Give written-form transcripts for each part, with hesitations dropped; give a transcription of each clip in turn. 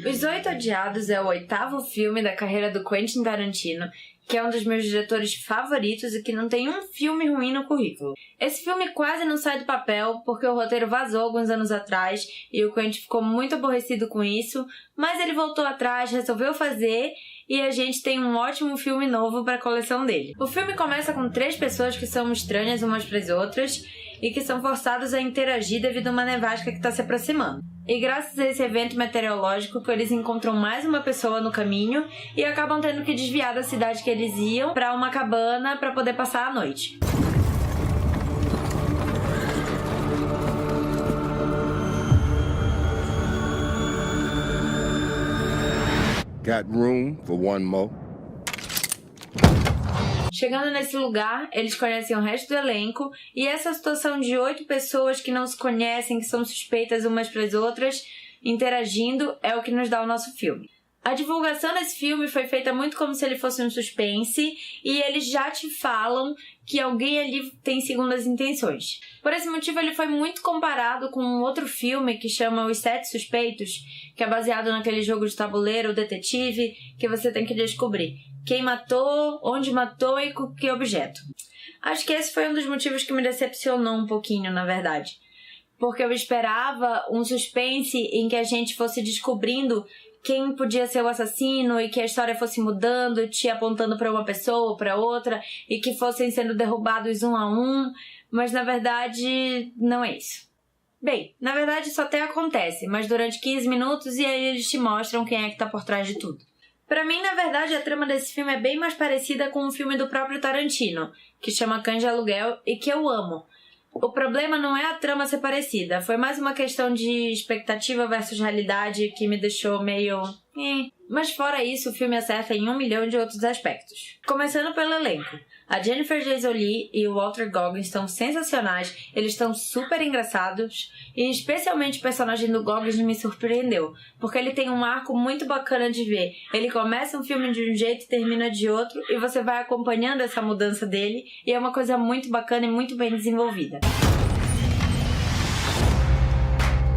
Os Oito Odiados é o 8º filme da carreira do Quentin Tarantino, que é um dos meus diretores favoritos e que não tem um filme ruim no currículo. Esse filme quase não sai do papel porque o roteiro vazou alguns anos atrás e o Quentin ficou muito aborrecido com isso, mas ele voltou atrás, resolveu fazer e a gente tem um ótimo filme novo para a coleção dele. O filme começa com 3 pessoas que são estranhas umas para as outras e que são forçados a interagir devido a uma nevasca que está se aproximando. E graças a esse evento meteorológico, eles encontram mais uma pessoa no caminho e acabam tendo que desviar da cidade que eles iam para uma cabana para poder passar a noite. Got room for one more? Chegando nesse lugar, eles conhecem o resto do elenco e essa situação de 8 pessoas que não se conhecem, que são suspeitas umas para as outras, interagindo, é o que nos dá o nosso filme. A divulgação desse filme foi feita muito como se ele fosse um suspense e eles já te falam que alguém ali tem segundas intenções. Por esse motivo, ele foi muito comparado com um outro filme que chama Os Sete Suspeitos, que é baseado naquele jogo de tabuleiro, o detetive, que você tem que descobrir quem matou, onde matou e com que objeto. Acho que esse foi um dos motivos que me decepcionou um pouquinho, na verdade. Porque eu esperava um suspense em que a gente fosse descobrindo quem podia ser o assassino e que a história fosse mudando, te apontando para uma pessoa ou para outra e que fossem sendo derrubados um a um, mas na verdade não é isso. Bem, na verdade isso até acontece, mas durante 15 minutos e aí eles te mostram quem é que tá por trás de tudo. Pra mim, na verdade, a trama desse filme é bem mais parecida com um filme do próprio Tarantino, que chama Cães de Aluguel e que eu amo. O problema não é a trama ser parecida, foi mais uma questão de expectativa versus realidade que me deixou meio... Mas fora isso, o filme acerta em 1 milhão de outros aspectos. Começando pelo elenco. A Jennifer Jason Leigh e o Walter Goggins estão sensacionais, eles estão super engraçados e especialmente o personagem do Goggins me surpreendeu, porque ele tem um arco muito bacana de ver. Ele começa um filme de um jeito e termina de outro e você vai acompanhando essa mudança dele e é uma coisa muito bacana e muito bem desenvolvida.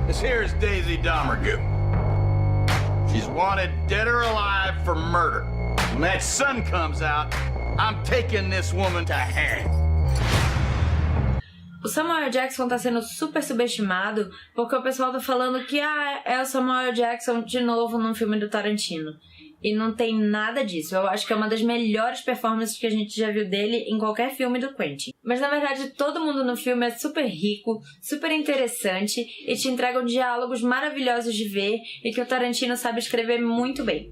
This here is Daisy Domergue. She's wanted dead or alive for murder. When that sun comes out, I'm taking this woman to hang. O Samuel Jackson tá sendo super subestimado porque o pessoal tá falando que é o Samuel Jackson de novo num filme do Tarantino. E não tem nada disso. Eu acho que é uma das melhores performances que a gente já viu dele em qualquer filme do Quentin. Mas na verdade todo mundo no filme é super rico, super interessante e te entregam diálogos maravilhosos de ver e que o Tarantino sabe escrever muito bem.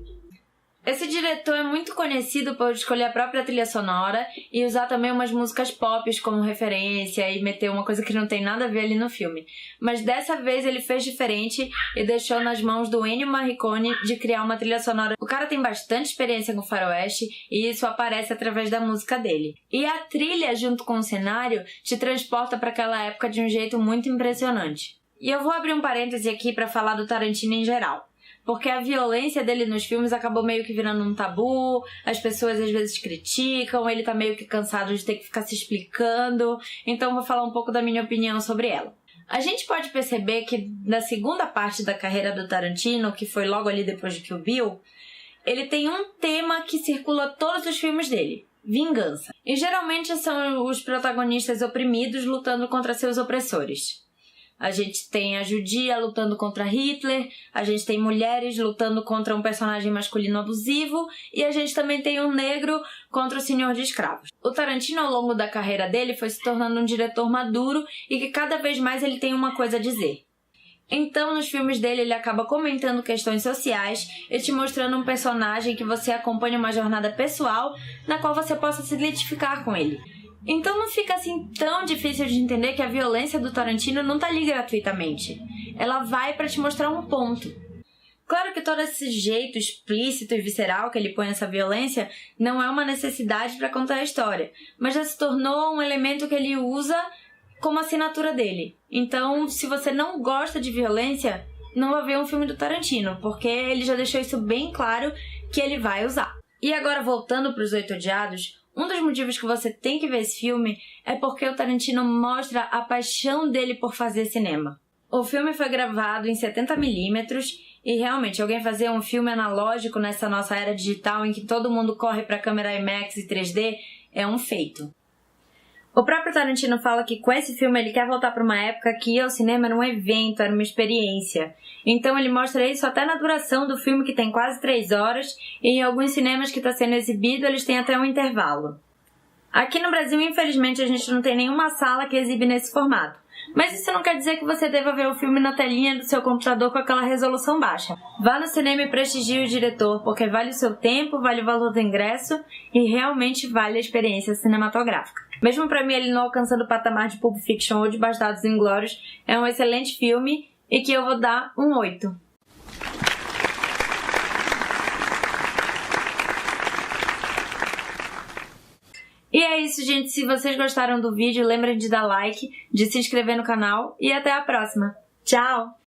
Esse diretor é muito conhecido por escolher a própria trilha sonora e usar também umas músicas pop como referência e meter uma coisa que não tem nada a ver ali no filme. Mas dessa vez ele fez diferente e deixou nas mãos do Ennio Morricone de criar uma trilha sonora. O cara tem bastante experiência com faroeste e isso aparece através da música dele. E a trilha, junto com o cenário, te transporta para aquela época de um jeito muito impressionante. E eu vou abrir um parêntese aqui para falar do Tarantino em geral. Porque a violência dele nos filmes acabou meio que virando um tabu, as pessoas às vezes criticam, ele tá meio que cansado de ter que ficar se explicando, então vou falar um pouco da minha opinião sobre ela. A gente pode perceber que na segunda parte da carreira do Tarantino, que foi logo ali depois de Kill Bill, ele tem um tema que circula todos os filmes dele: vingança. E geralmente são os protagonistas oprimidos lutando contra seus opressores. A gente tem a judia lutando contra Hitler, a gente tem mulheres lutando contra um personagem masculino abusivo e a gente também tem um negro contra o senhor de escravos. O Tarantino, ao longo da carreira dele, foi se tornando um diretor maduro e que cada vez mais ele tem uma coisa a dizer. Então, nos filmes dele, ele acaba comentando questões sociais e te mostrando um personagem que você acompanha uma jornada pessoal na qual você possa se identificar com ele. Então não fica assim tão difícil de entender que a violência do Tarantino não tá ali gratuitamente. Ela vai pra te mostrar um ponto. Claro que todo esse jeito explícito e visceral que ele põe essa violência não é uma necessidade pra contar a história, mas já se tornou um elemento que ele usa como assinatura dele. Então, se você não gosta de violência, não vai ver um filme do Tarantino, porque ele já deixou isso bem claro que ele vai usar. E agora, voltando pros Oito Odiados, um dos motivos que você tem que ver esse filme é porque o Tarantino mostra a paixão dele por fazer cinema. O filme foi gravado em 70mm E realmente, alguém fazer um filme analógico nessa nossa era digital em que todo mundo corre pra câmera IMAX e 3D é um feito. O próprio Tarantino fala que com esse filme ele quer voltar para uma época que ir ao cinema era um evento, era uma experiência. Então ele mostra isso até na duração do filme, que tem quase 3 horas, e em alguns cinemas que está sendo exibido eles têm até um intervalo. Aqui no Brasil, infelizmente, a gente não tem nenhuma sala que exibe nesse formato. Mas isso não quer dizer que você deva ver o filme na telinha do seu computador com aquela resolução baixa. Vá no cinema e prestigie o diretor, porque vale o seu tempo, vale o valor do ingresso e realmente vale a experiência cinematográfica. Mesmo pra mim, ele não alcançando o patamar de Pulp Fiction ou de Bastardos Inglórios, é um excelente filme e que eu vou dar um 8. E é isso, gente. Se vocês gostaram do vídeo, lembrem de dar like, de se inscrever no canal e até a próxima. Tchau!